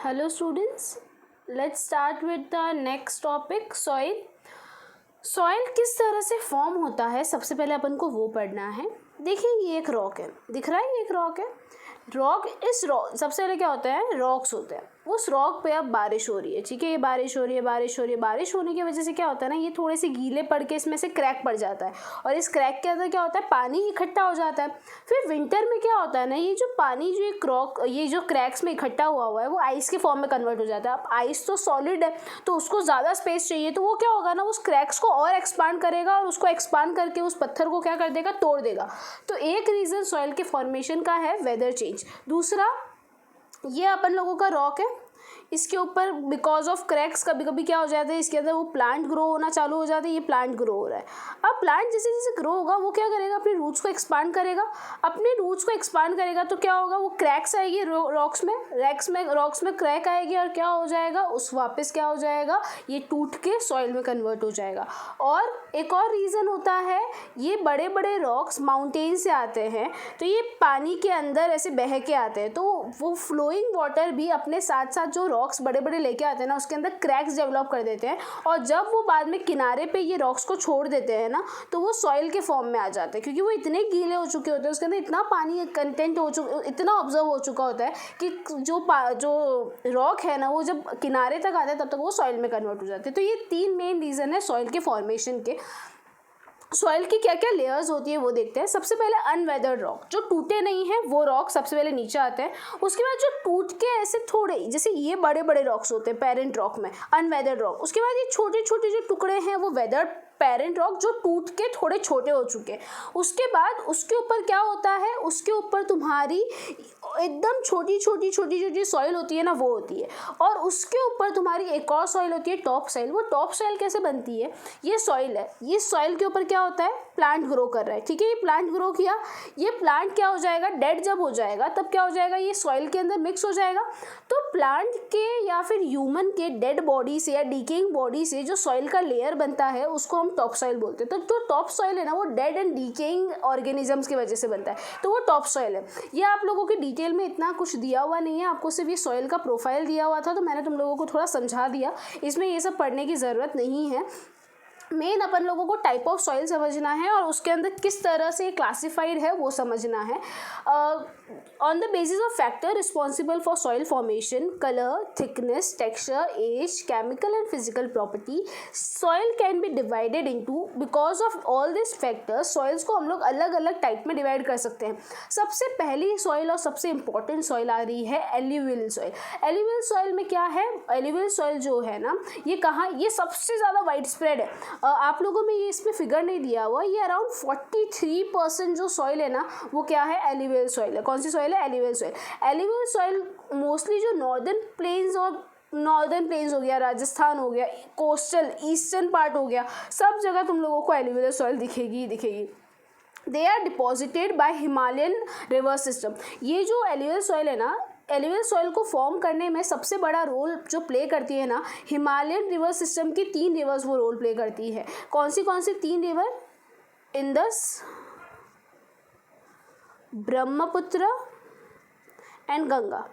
Hello students, let's start with the next topic soil. Soil किस तरह से form होता है सबसे पहले अपन को वो पढ़ना है। देखिए ये एक रॉक है, दिख रहा है ये एक रॉक है। रॉक इस रॉक सबसे पहले क्या होता है, रॉक्स होते हैं। उस रॉक पे अब बारिश हो रही है, ठीक है, ये बारिश हो रही है, बारिश हो रही है। बारिश होने की वजह से क्या होता है ना, ये थोड़े से गीले पड़ के इसमें से क्रैक पड़ जाता है और इस क्रैक के अंदर क्या होता है, पानी इकट्ठा हो जाता है। फिर विंटर में क्या होता है ना, ये जो पानी जो एक रॉक ये जो क्रैक्स में इकट्ठा हुआ है वो आइस के फॉर्म में कन्वर्ट हो जाता है। अब आइस तो सॉलिड है तो उसको ज़्यादा स्पेस चाहिए, तो वो क्या होगा ना, उस क्रैक्स को और एक्सपांड करेगा और उसको एक्सपांड करके उस पत्थर को क्या कर देगा, तोड़ देगा। तो एक रीज़न सॉइल के फॉर्मेशन का है वेदर चेंज। दूसरा, ये अपन लोगों का रॉक है, इसके ऊपर बिकॉज ऑफ क्रैक्स कभी कभी क्या हो जाता है, इसके अंदर वो प्लांट ग्रो होना चालू हो जाता है। ये प्लांट ग्रो हो रहा है। अब प्लांट जैसे जैसे ग्रो होगा वो क्या करेगा, अपने रूट्स को एक्सपांड करेगा। अपने रूट्स को एक्सपांड करेगा तो क्या होगा, वो क्रैक्स आएगी रॉक्स में क्रैक आएगी और क्या हो जाएगा, उस वापस क्या हो जाएगा, ये टूट के सॉइल में कन्वर्ट हो जाएगा। और एक और रीज़न होता है, ये बड़े बड़े रॉक्स माउंटेन से आते हैं तो ये पानी के अंदर ऐसे बह के आते हैं, तो वो फ्लोइंग वाटर भी अपने साथ साथ जो रॉक्स बड़े बड़े लेके आते हैं ना, उसके अंदर क्रैक्स डेवलप कर देते हैं। और जब वो बाद में किनारे पे ये रॉक्स को छोड़ देते हैं ना, तो वो सॉइल के फॉर्म में आ जाते हैं, क्योंकि वो इतने गीले हो चुके होते हैं, उसके अंदर इतना पानी कंटेंट हो चुका, इतना ऑब्जर्व हो चुका होता है कि जो रॉक है ना, वो जब किनारे तक आता है तब तक वो सॉइल में कन्वर्ट हो जाते हैं। तो ये 3 मेन रीज़न है सॉइल के फॉर्मेशन के। सॉइल की क्या क्या लेयर्स होती है वो देखते हैं। सबसे पहले अनवेदर्ड रॉक, जो टूटे नहीं हैं वो रॉक सबसे पहले नीचे आते हैं। उसके बाद जो टूट के ऐसे थोड़े, जैसे ये बड़े बड़े रॉक्स होते हैं पेरेंट रॉक में, अनवेदर्ड रॉक। उसके बाद ये छोटे छोटे जो टुकड़े हैं वो वेदर्ड पेरेंट रॉक, जो टूट के थोड़े छोटे हो चुके हैं। उसके बाद उसके ऊपर क्या होता है, उसके ऊपर तुम्हारी एकदम छोटी छोटी सॉइल होती है ना, वो होती है। और उसके ऊपर तुम्हारी एक और सॉइल होती है, टॉप सॉइल। वो टॉप सॉइल कैसे बनती है, ये सॉइल है, ये सॉइल के ऊपर क्या होता है, प्लांट ग्रो कर रहा है, ठीक है। ये प्लांट ग्रो किया, ये प्लांट क्या हो जाएगा, डेड जब हो जाएगा तब क्या हो जाएगा, ये सॉइल के अंदर मिक्स हो जाएगा। तो प्लांट के या फिर ह्यूमन के डेड बॉडी से या डिकेइंग बॉडी से जो सॉइल का लेयर बनता है उसको हम टॉप सॉइल बोलते हैं। तो जो टॉप सॉइल है ना, वो डेड एंड डिकेइंग ऑर्गेनिजम्स की वजह से बनता है, तो वो टॉप सॉइल है। ये आप लोगों की डिटेल में इतना कुछ दिया हुआ नहीं है, आपको सिर्फ ये सॉइल का प्रोफाइल दिया हुआ था तो मैंने तुम लोगों को थोड़ा समझा दिया, इसमें ये सब पढ़ने की ज़रूरत नहीं है। मेन अपन लोगों को टाइप ऑफ सॉइल समझना है और उसके अंदर किस तरह से क्लासिफाइड है वो समझना है। On the basis of factor responsible for soil formation, colour, thickness, texture, age, chemical and physical property, soil can be divided into. Because of all this factors soils को हम लोग अलग अलग टाइप में डिवाइड कर सकते हैं। सबसे पहली सॉइल और सबसे इंपॉर्टेंट सॉइल आ रही है एल्यूवियल सॉइल। एल्यूवियल सॉइल में क्या है, एल्यूवियल सॉइल जो है ना, ये कहाँ, ये सबसे ज़्यादा वाइड स्प्रेड है। आप लोगों में ये इसमें फिगर नहीं दिया हुआ, ये अराउंड 43% जो सॉइल है ना वो क्या है, एल्यूवियल सॉइल है। कौन सी सॉइल है, alluvial soil. Alluvial soil mostly जो नॉर्दर्न प्लेन्स हो गया, राजस्थान हो गया, कोस्टल ईस्टर्न पार्ट हो गया, सब जगह तुम लोगों को एल्यूवियल सॉइल दिखेगी। They are deposited by Himalayan river system. ये जो एल्यूवियल सॉइल है ना, एल्यूवियल सॉइल को फॉर्म करने में सबसे बड़ा रोल जो प्ले करती है ना, हिमालयन रिवर सिस्टम की 3 रिवर्स वो रोल प्ले करती है। कौन सी 3 river, Indus, Brahmaputra and Ganga.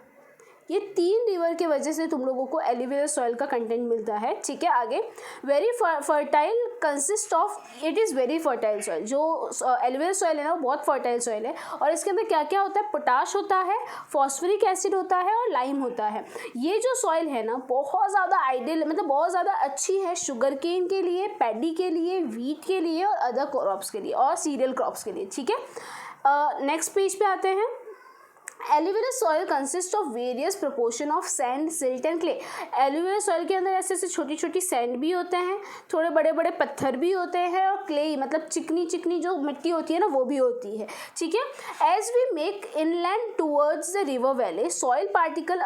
ये 3 रिवर के वजह से तुम लोगों को एल्यूवियल सॉइल का कंटेंट मिलता है, ठीक है। आगे, very fertile consist of, it is very fertile soil. जो एल्यूवियल सॉइल है ना वो बहुत फर्टाइल सॉइल है और इसके अंदर क्या क्या होता है, पोटाश होता है, फॉस्फोरिक एसिड होता है और लाइम होता है। ये जो सॉइल है ना बहुत ज़्यादा आइडियल, मतलब बहुत ज़्यादा अच्छी है शुगर केन के लिए, पैडी के लिए, वीट के लिए और अदर क्रॉप्स के लिए और सीरियल क्रॉप्स के लिए, ठीक है। नेक्स्ट पेज पे आते हैं। Alluvial soil consist of various proportion of sand, silt and clay. Alluvial soil के अंदर ऐसे ऐसे छोटी छोटी सैंड भी होते हैं, थोड़े बड़े बड़े पत्थर भी होते हैं और क्ले मतलब चिकनी जो मिट्टी होती है ना वो भी होती है, ठीक है। As we make inland towards the river valley, soil particle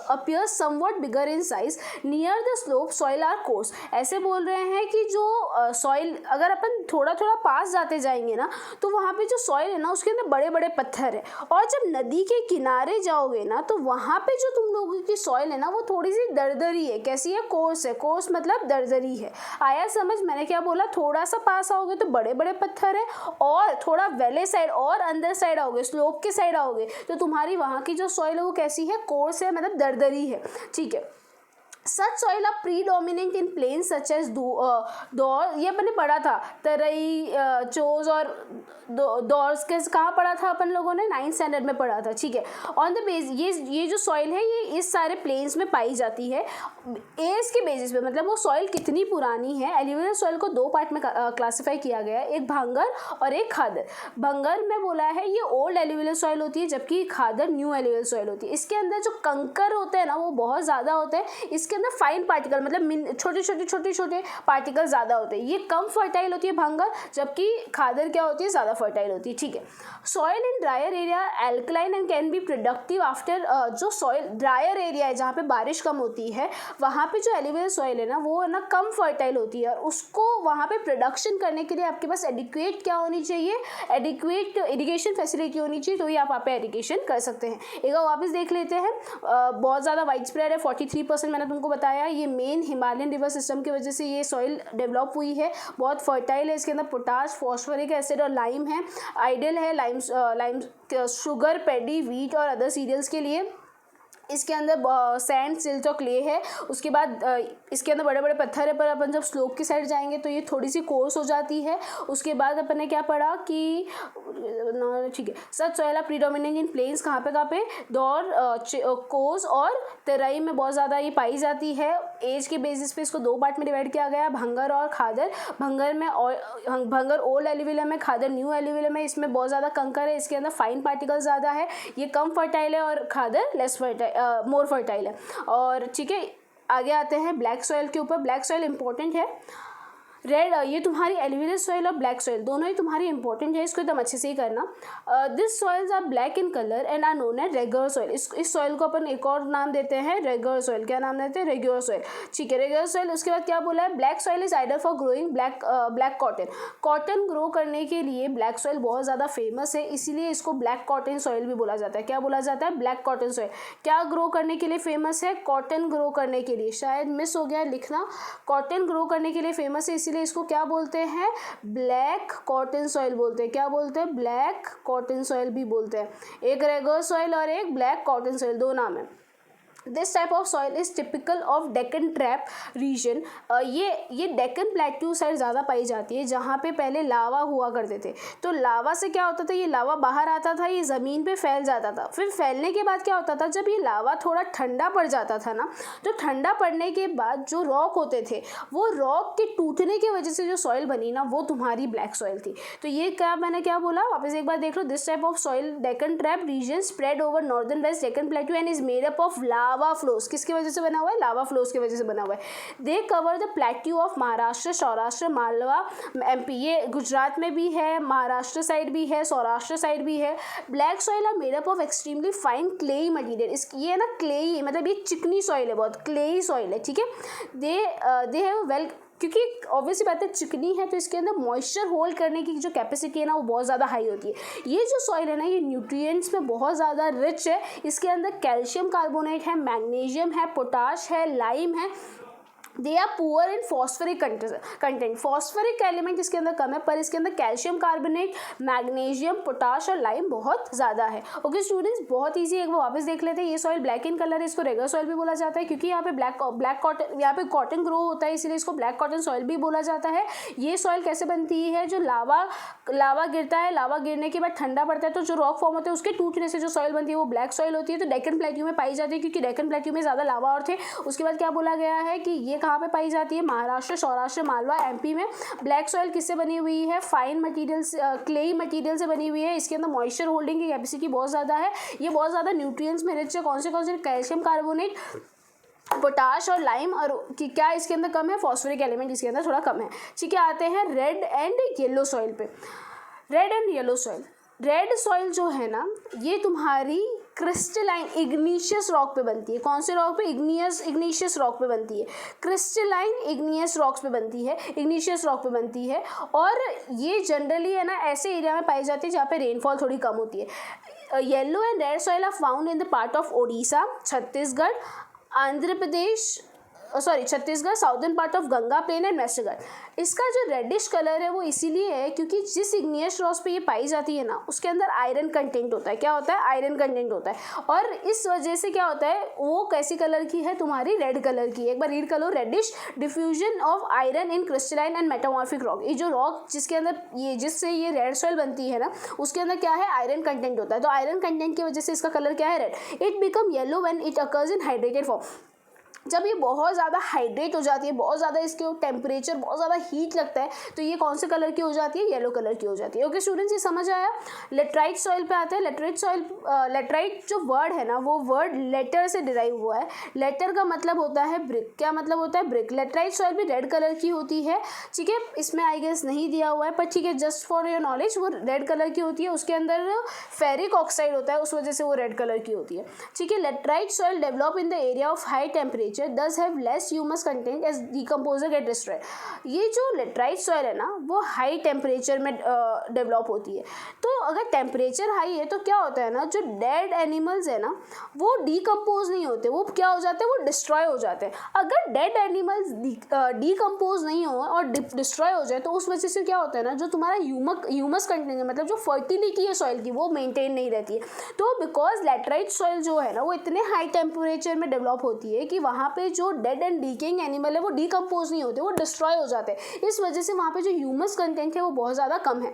appears somewhat bigger in size, near the slope soil are coarse. ऐसे बोल रहे हैं कि जो सॉइल अगर अपन थोड़ा थोड़ा पास जाते जाएंगे ना तो वहाँ पे जो सॉइल है ना उसके अंदर बड़े बड़े पत्थर पत्थर है। और जब नदी के किनारे जाओगे ना तो वहाँ पे जो तुम लोगों की सॉइल है ना वो थोड़ी सी दरदरी है। कैसी है? कोर्स है। कोर्स मतलब दरदरी है। आया समझ? मैंने क्या बोला? थोड़ा सा पास आओगे तो बड़े बड़े पत्थर है, और थोड़ा वैले साइड और अंदर साइड आओगे, स्लोप के साइड आओगे तो तुम्हारी वहाँ की जो सॉइल है वो कैसी है? कोर्स है, मतलब दरदरी है। ठीक है। Such soil are predominant in plain such as दौर, ये अपने पढ़ा था, तरई, चोज और दौर्स के कहाँ पढ़ा था अपन लोगों ने? 9th स्टैंडर्ड में पढ़ा था। ठीक है। ऑन द बेस ये जो सॉइल है ये इस सारे प्लेन्स में पाई जाती है एज के बेसिस पे, मतलब वो सॉइल कितनी पुरानी है। एल्यूवियल सॉइल को 2 पार्ट में क्लासीफाई किया गया है, एक भंगर और एक खादर। भंगर में बोला है ये ओल्ड एल्यूवियल सॉइल होती है, जबकि खादर न्यू एल्यूवियल सॉइल होती है। इसके अंदर जो कंकर होते हैं ना वो बहुत ज़्यादा होते हैं। इसके अंदर फाइन पार्टिकल मतलब छोटे पार्टिकल ज़्यादा होते हैं। ये कम फर्टाइल होती है भंगर, जबकि खादर क्या होती है? ज़्यादा फर्टाइल होती है। ठीक है। Soil in dryer area alkaline and can be productive after, जो सॉइल ड्रायर एरिया है जहाँ पे बारिश कम होती है वहाँ पे जो एल्यूवियल सॉइल है ना वो है ना कम फर्टाइल होती है, और उसको वहाँ पे प्रोडक्शन करने के लिए आपके पास एडिक्वेट क्या होनी चाहिए? एडिक्वेट इरिगेशन फैसिलिटी होनी चाहिए, तो ही आप वहाँ पे इरिगेशन कर सकते हैं। एक बार वापस देख लेते हैं। बहुत ज़्यादा वाइड स्प्रेड है, 43% मैंने तुमको बताया। ये मेन हिमालयन रिवर सिस्टम की वजह से ये सॉइल डेवलप हुई है, बहुत फर्टाइल है। इसके अंदर पोटाश, फॉस्फोरिक एसिड और लाइम है। आइडियल है लाइम शुगर, पैडी, व्हीट और अदर सीरियल्स के लिए। इसके अंदर सैंड, सिल्ट और क्ले है। उसके बाद इसके अंदर बड़े बड़े पत्थर है, पर अपन जब स्लोप की साइड जाएंगे तो ये थोड़ी सी कोर्स हो जाती है। उसके बाद अपन ने क्या पढ़ा कि ठीक है, such soil are predominant in plains, कहाँ पे? दौर, कोस और तराई में बहुत ज़्यादा ये पाई जाती है। एज के बेसिस पे इसको 2 पार्ट में डिवाइड किया गया, भंगर और खादर। भंगर ओल्ड एल्यूवियल है, खादर न्यू एल्यूवियल है। इसमें बहुत ज़्यादा कंकर है, इसके अंदर फाइन पार्टिकल ज़्यादा है, ये कम फर्टाइल है, और खादर लेस फर्टाइल, मोर फर्टाइल है। और ठीक है, आगे आते हैं ब्लैक सॉइल के ऊपर। ब्लैक सॉइल इंपॉर्टेंट है। रेड, ये तुम्हारी एल्यूवियल सॉइल और ब्लैक सॉइल दोनों ही तुम्हारी इंपॉर्टेंट है, इसको एकदम अच्छे से ही करना। This soils are black in colour and are known as regular soil. इस सॉइल को अपन एक और नाम देते हैं रेगुलर सॉइल। क्या नाम देते हैं? Regular soil. ठीक है, रेगुलर सॉइल। उसके बाद क्या बोला है? Black soil is ideal for growing black cotton. Cotton grow करने के लिए ब्लैक सॉइल बहुत ज़्यादा फेमस है, इसीलिए इसको ब्लैक कॉटन सॉइल भी बोला जाता है। क्या बोला जाता है? Black cotton soil. क्या ग्रो करने के लिए फेमस है? कॉटन ग्रो करने के लिए। शायद मिस हो गया लिखना। कॉटन ग्रो करने के लिए फेमस है, इसीलिए इसको क्या बोलते हैं? ब्लैक कॉटन सॉइल बोलते हैं। क्या बोलते हैं? ब्लैक कॉटन सॉइल भी बोलते हैं। एक रेगुलर सॉइल और एक ब्लैक कॉटन सॉइल, 2 नाम है। This type of soil is typical of Deccan trap region. ये डेक्कन प्लेट्यू साइड ज़्यादा पाई जाती है, जहाँ पे पहले लावा हुआ करते थे। तो लावा से क्या होता था? ये लावा बाहर आता था, ये ज़मीन पे फैल जाता था। फिर फैलने के बाद क्या होता था? जब ये लावा थोड़ा ठंडा पड़ जाता था ना, तो ठंडा पड़ने के बाद जो रॉक होते थे, वो रॉक के टूटने की वजह से जो सॉइल बनी ना, वो तुम्हारी ब्लैक सॉइल थी। तो ये क्या मैंने क्या बोला? वापस एक बार देख लो। This type of soil Deccan trap region spread over northern west Deccan plateau and is made up of lava flows. किसकी वजह से बना हुआ है? लावा फ्लोस की वजह से बना हुआ है। They cover the plateau of Maharashtra, Saurashtra, Malwa, MP। ये गुजरात में भी है, महाराष्ट्र साइड भी है, सौराष्ट्र साइड भी है। Black soil are made up of extremely fine clayey material. ये है ना क्लेई, मतलब ये चिकनी सॉइल है, बहुत क्लेई सॉइल है। ठीक है। दे हैव वेल, क्योंकि ऑब्वियसली बात है चिकनी है, तो इसके अंदर मॉइस्चर होल्ड करने की जो कैपेसिटी है ना वो बहुत ज़्यादा हाई होती है। ये जो सॉइल है ना ये न्यूट्रिएंट्स में बहुत ज़्यादा रिच है। इसके अंदर कैल्शियम कार्बोनेट है, मैग्नीशियम है, पोटाश है, लाइम है। They are poor in phosphoric content. Phosphoric element इसके अंदर कम है, पर इसके अंदर कैल्शियम कार्बोनेट, मैग्नीशियम, पोटाश और लाइम बहुत ज़्यादा है। ओके स्टूडेंट्स, बहुत ईजी। एक बार वापस देख लेते हैं। ये सॉइल ब्लैक इन कलर है, इसको रेगुलर सॉइल भी बोला जाता है, क्योंकि यहाँ पे ब्लैक कॉटन, यहाँ पे कॉटन ग्रो होता है, इसीलिए इसको ब्लैक कॉटन सॉइल भी बोला जाता है। ये सॉइल कैसे बनती है? जो लावा गिरता है, लावा गिरने के बाद ठंडा पड़ता है, तो जो रॉक फॉर्म होते हैं उसके टूटने से जो सॉइल बनती है वो ब्लैक सॉइल होती है। तो डेक्कन प्लेट्यू में पाई जाती है, क्योंकि डेक्कन प्लेट्यू में ज़्यादा लावा और थे। उसके बाद क्या बोला गया है कि ये कहाँ पे पाई जाती है? महाराष्ट्र, सौराष्ट्र, मालवा, MP में। ब्लैक सॉइल किससे बनी हुई है? फाइन मटेरियल, क्लेई मटेरियल से बनी हुई है। इसके अंदर मॉइस्चर होल्डिंग की कैपेसिटी बहुत ज़्यादा है। ये बहुत ज़्यादा न्यूट्रिएंट्स में रिच है। कौन से कैल्शियम कार्बोनेट, पोटाश और लाइम, और कि क्या इसके अंदर कम है? फॉस्फोरिक एलिमेंट इसके अंदर थोड़ा कम है। ठीक है, आते हैं रेड एंड येलो सॉइल पे। Red and yellow soil. Red soil जो है ना ये तुम्हारी क्रिस्टलाइन इग्नीशियस रॉक पे बनती है। कौन से रॉक पे? इग्नीशियस रॉक पे बनती है। क्रिस्टलाइन इग्नियस रॉक्स पे बनती है, इग्नीशियस रॉक पे बनती है। और ये जनरली है ना ऐसे एरिया में पाई जाती है जहाँ पे रेनफॉल थोड़ी कम होती है। Yellow and red soil are found in the part of Odisha, Chhattisgarh, Andhra Pradesh, Chhattisgarh, southern part of Ganga plain and west Ghat. इसका जो रेडिश कलर है वो इसीलिए है क्योंकि जिस इग्नियस रॉक्स पे ये पाई जाती है ना उसके अंदर आयरन कंटेंट होता है। क्या होता है? आयरन कंटेंट होता है, और इस वजह से क्या होता है वो कैसी कलर की है? तुम्हारी रेड कलर की है। एक बार रीड करो, reddish diffusion of iron in crystalline and metamorphic rock. ये जो रॉक जिसके अंदर जिससे ये रेड सॉइल बनती है ना उसके अंदर क्या है? आयरन कंटेंट होता है। तो आयरन कंटेंट की वजह से इसका कलर क्या है? Red. It become yellow when it occurs in hydrated form. जब ये बहुत ज़्यादा हाइड्रेट हो जाती है, बहुत ज़्यादा इसके टेम्परेचर बहुत ज़्यादा हीट लगता है तो ये कौन से कलर की हो जाती है? येलो कलर की हो जाती है। ओके स्टूडेंट्स, ये समझ आया? लेटराइट सॉइल पे आते हैं। लेटराइट जो वर्ड है ना वो वर्ड लेटर से डिराइव हुआ है। लेटर का मतलब होता है ब्रिक। क्या मतलब होता है? ब्रिक। लेटराइट सॉइल भी रेड कलर की होती है, ठीक है। इसमें आई गेस नहीं दिया हुआ है पर ठीक है, जस्ट फॉर योर नॉलेज वो रेड कलर की होती है। उसके अंदर फेरिक ऑक्साइड होता है, उस वजह से वो रेड कलर की होती है, ठीक है। Laterite soil develop in the area of high temperature does have less humus content as decomposer get destroyed। ये जो लेटराइट सॉइल है ना वो हाई टेम्परेचर में डेवलप होती है। तो अगर टेम्परेचर हाई है तो क्या होता है ना, जो डेड एनिमल्स है ना वो डीकम्पोज नहीं होते, वो क्या हो जाते हैं? वो डिस्ट्रॉय हो जाते हैं। अगर डेड एनिमल्स डीकम्पोज नहीं हो और डिस्ट्रॉय हो जाए तो उस वजह से क्या होता है ना, जो तुम्हारा ह्यूमस कंटेंट है मतलब जो फर्टिलिटी है सॉइल की वो मेंटेन नहीं रहती है। तो बिकॉज लेटराइट सॉइल जो है ना वो इतने हाई टेम्परेचर में डेवलप होती है कि वहाँ पे जो डेड एंड डीकेइंग एनिमल है वो डीकम्पोज नहीं होते, वो डिस्ट्रॉय हो जाते हैं। इस वजह से वहाँ पे जो ह्यूमस कंटेंट है वो बहुत ज़्यादा कम है।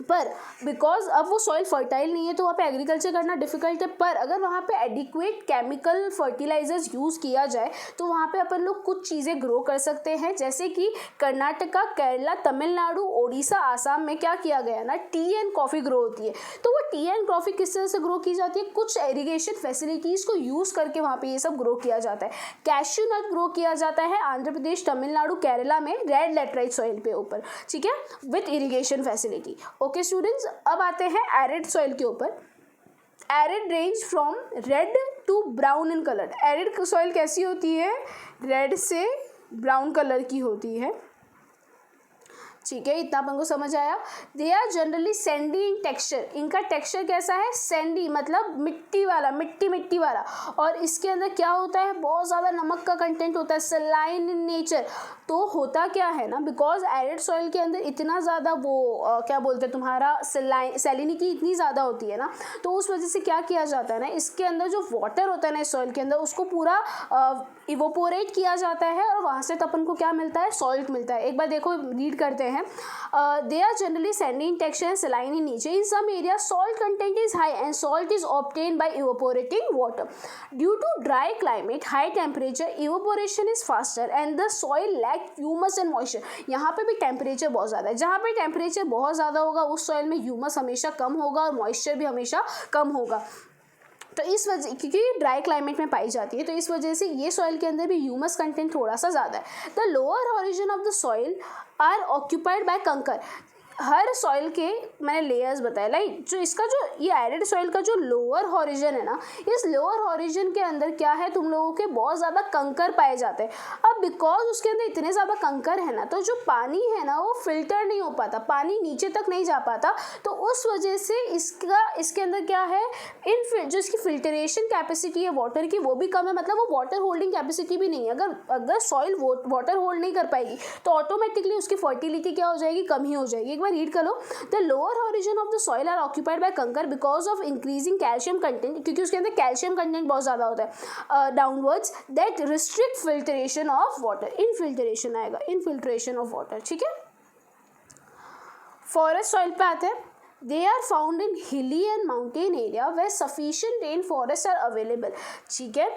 पर बिकॉज अब वो सॉइल फर्टाइल नहीं है तो वहाँ पे एग्रीकल्चर करना डिफिकल्ट है। पर अगर वहाँ पे एडिक्वेट केमिकल फर्टिलाइजर्स यूज़ किया जाए तो वहाँ पे अपन लोग कुछ चीज़ें ग्रो कर सकते हैं, जैसे कि कर्नाटका, केरला, तमिलनाडु, ओडिशा, आसाम में क्या किया गया ना, टी एंड कॉफ़ी ग्रो होती है। तो वो टी एंड कॉफ़ी किस तरह से ग्रो की जाती है? कुछ इरीगेशन फैसिलिटीज़ को यूज़ करके वहाँ पे ये सब ग्रो किया जाता है। कैश्यू नट ग्रो किया जाता है आंध्र प्रदेश, तमिलनाडु, केरला में रेड लेटराइट सॉइल पे ऊपर, ठीक है, with irrigation facility. Okay students, अब आते हैं एरिड सॉइल के ऊपर। Arid range from red to brown in colour. Arid soil कैसी होती है? रेड से ब्राउन कलर की होती है, ठीक है। इतना अपन को समझ आया। They are generally sandy in texture. इनका टेक्सचर कैसा है? सैंडी, मतलब मिट्टी वाला, मिट्टी वाला। और इसके अंदर क्या होता है? बहुत ज़्यादा नमक का कंटेंट होता है, सलाइन इन नेचर। तो होता क्या है ना, बिकॉज एरिड सॉइल के अंदर इतना ज़्यादा वो क्या बोलते हैं तुम्हारा सैलिनिटी इतनी ज़्यादा होती है ना, तो उस वजह से क्या किया जाता है ना, इसके अंदर जो वाटर होता है ना इस सॉइल के अंदर उसको पूरा इवोपोरेट किया जाता है और वहाँ से तो अपन को क्या मिलता है? सॉल्ट मिलता है। एक बार देखो, रीड करते हैं। They are generally sandy in texture and saline in nature. In some areas, salt content is high and salt is obtained by evaporating water. Due to dry climate, high temperature, evaporation is faster and the soil lacks humus and moisture. यहाँ पे भी temperature बहुत ज़्यादा है। जहाँ पे temperature बहुत ज़्यादा होगा उस सॉइल में ह्यूमस हमेशा कम होगा और मॉइस्चर भी हमेशा कम होगा। तो इस वजह, क्योंकि ये ड्राई क्लाइमेट में पाई जाती है तो इस वजह से ये सॉइल के अंदर भी ह्यूमस कंटेंट थोड़ा सा ज़्यादा है। The lower horizon of the soil are occupied by kankar. हर सॉइल के मैंने लेयर्स बताए, लाइक जो इसका जो ये एरिड सॉइल का जो लोअर हॉरिजन है ना, इस लोअर हॉरिजन के अंदर क्या है, तुम लोगों के बहुत ज़्यादा कंकर पाए जाते हैं। अब बिकॉज उसके अंदर इतने ज़्यादा कंकर है ना, तो जो पानी है ना वो फिल्टर नहीं हो पाता, पानी नीचे तक नहीं जा पाता। तो उस वजह से इसके अंदर क्या है, जो इसकी फिल्टरेशन कैपेसिटी है वाटर की वो भी कम है, मतलब वो वाटर होल्डिंग कैपेसिटी भी नहीं है। अगर सॉइल वाटर होल्ड नहीं कर पाएगी तो ऑटोमेटिकली उसकी फर्टिलिटी क्या हो जाएगी? कम ही हो जाएगी। बार रीड करो। The lower horizon of the soil are occupied by kankar because of increasing calcium content, क्योंकि उसके अंदर कैल्शियम कंटेंट बहुत ज़्यादा होता है। Downwards that restrict filtration of water. Infiltration आएगा, इनफिल्ट्रेशन ऑफ वाटर, ठीक है। फॉरेस्ट सॉइल पे आते हैं। They are found in hilly and mountain area where sufficient rain forest are available, ठीक है।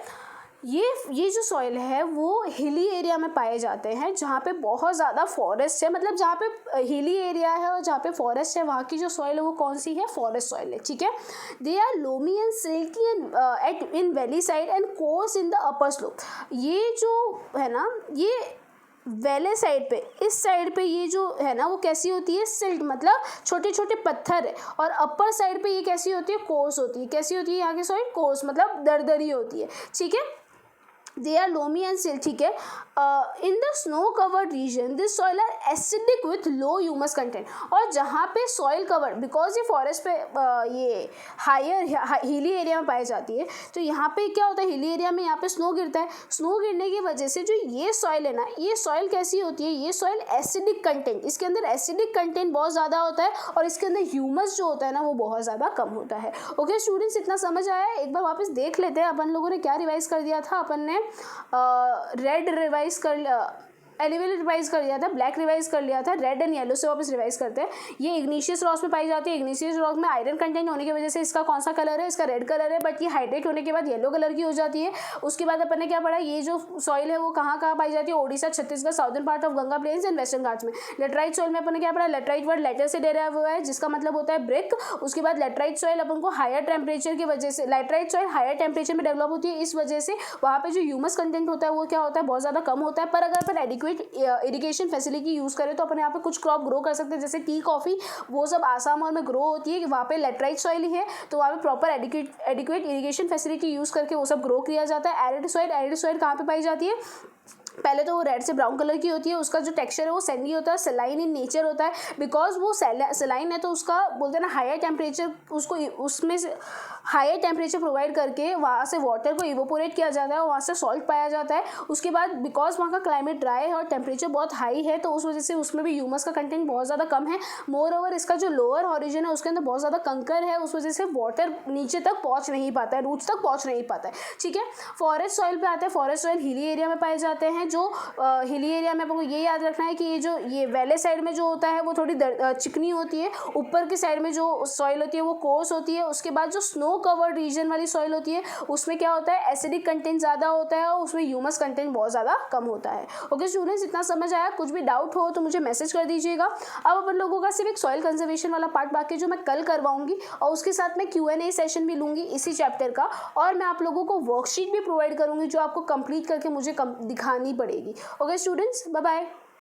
ये जो सॉइल है वो हिली एरिया में पाए जाते हैं जहाँ पे बहुत ज़्यादा फॉरेस्ट है, मतलब जहाँ पे हिली एरिया है और जहाँ पे फॉरेस्ट है वहाँ की जो सॉइल है वो कौन सी है? फॉरेस्ट सॉइल है, ठीक है। They are loamy and silky and at in valley side and coarse in the upper slope. ये जो है ना, ये वैले साइड पे, इस साइड पे ये जो है ना वो कैसी होती है? सिल्ट, मतलब छोटे छोटे पत्थर है। और अपर साइड पे ये कैसी होती है? कोर्स होती है। कैसी होती है यहाँ की सॉइल? कोर्स, मतलब दरदरी होती है, ठीक है। They are loamy and silt, ठीक है। In the snow covered region this soil are acidic with low humus content, और जहाँ पे सॉइल कवर्ड, बिकॉज ये फॉरेस्ट पे ये हायर हिली एरिया में पाई जाती है, तो यहाँ पे क्या होता है, हिली एरिया में यहाँ पे स्नो गिरता है, स्नो गिरने की वजह से जो ये सॉइल है ना, ये सॉइल कैसी होती है, ये सॉइल एसिडिक कंटेंट, इसके अंदर एसिडिक कंटेंट बहुत ज़्यादा होता है, और इसके अंदर ह्यूमस जो होता है ना वो बहुत ज़्यादा कम होता है। ओके स्टूडेंट्स, इतना समझ आया? एक बार वापस देख लेते हैं अपन लोगों ने क्या रिवाइज कर दिया था। अपन ने रेड रिवाइज कर एलिवेटेड रिवाइज कर लिया था, ब्लैक रिवाइज कर लिया था, रेड एंड येलो से वापस रिवाइज करते हैं। ये इग्नीशियस रॉक्स में पाई जाती है। इग्नीशियस रॉक में आयरन कंटेंट होने की वजह से इसका कौन सा कलर है, इसका रेड कलर है, बट ये हाइड्रेट होने के बाद येलो कलर की हो जाती है। उसके बाद अपन ने क्या पढ़ा, ये जो सॉइल है वो कहाँ कहाँ पाई जाती है, Odisha, Chhattisgarh, southern part of Ganga plains and Western Ghats में। लेटराइट सॉइल में अपन ने क्या पढ़ा, लेटराइट वर्ड लेटर से डेराइव हुआ है जिसका मतलब होता है ब्रिक। उसके बाद लेटराइट सॉइल अपन को हायर टेम्परेचर की वजह से, लेटराइट सॉइल हायर टेम्परेचर में डेवलप होती है, इस वजह से वहाँ पे जो ह्यूमस कंटेंट होता है वो क्या होता है, बहुत ज़्यादा कम होता है। पर अगर अपन एडिक्वेट इरिगेशन फैसिलिटी यूज़ करें तो अपन यहाँ पे कुछ क्रॉप ग्रो कर सकते हैं, जैसे टी, कॉफ़ी, वो सब आसाम और में ग्रो होती है कि वहाँ पे लेटराइट सॉइल ही है, तो वहाँ पे proper adequate irrigation facility use करके वो सब ग्रो किया जाता है। एरिड सॉइल कहाँ पे पाई जाती है, पहले तो वो रेड से ब्राउन कलर की होती है, उसका जो टेक्सचर है वो सैंडी होता है, सेलाइन इन नेचर होता है, बिकॉज वो सेलाइन है तो उसका बोलते हैं ना हायर टेम्परेचर, उसको उसमें से हायर टेम्परेचर प्रोवाइड करके वहाँ से वाटर को इवोपोरेट किया जाता है और वहाँ से सॉल्ट पाया जाता है। उसके बाद बिकॉज वहाँ का क्लाइमेट ड्राई है और टेम्परेचर बहुत हाई है तो उस वजह से उसमें भी ह्यूमस का कंटेंट बहुत ज़्यादा कम है। मोर ओवर इसका जो लोअर हॉरिजन है उसके अंदर बहुत ज़्यादा कंकर है, उस वजह से वाटर नीचे तक पहुँच नहीं पाता है, रूट्स तक पहुँच नहीं पाता है, ठीक है। फॉरेस्ट सॉइल पे आते हैं। फॉरेस्ट सॉइल हिली एरिया में पाए जाते हैं। जो हिली एरिया में आपको ये याद रखना है कि ये वैले साइड में जो होता है वो थोड़ी चिकनी होती है, ऊपर की साइड में जो सॉइल होती है वो कोर्स होती है। उसके बाद जो स्नो कवर्ड रीजन वाली सॉइल होती है उसमें क्या होता है, एसिडिक कंटेंट ज़्यादा होता है और उसमें ह्यूमस कंटेंट बहुत ज़्यादा कम होता है। ओके स्टूडेंट्स, इतना समझ आया? कुछ भी डाउट हो तो मुझे मैसेज कर दीजिएगा। अब अपन लोगों का सिर्फ एक सॉइल कंजर्वेशन वाला पार्ट बाकी जो मैं कल करवाऊंगी और उसके साथ मैं Q&A सेशन भी लूँगी इसी चैप्टर का, और मैं आप लोगों को वर्कशीट भी प्रोवाइड करूँगी जो आपको कंप्लीट करके मुझे दिखानी पड़ेगी। Okay students, bye bye.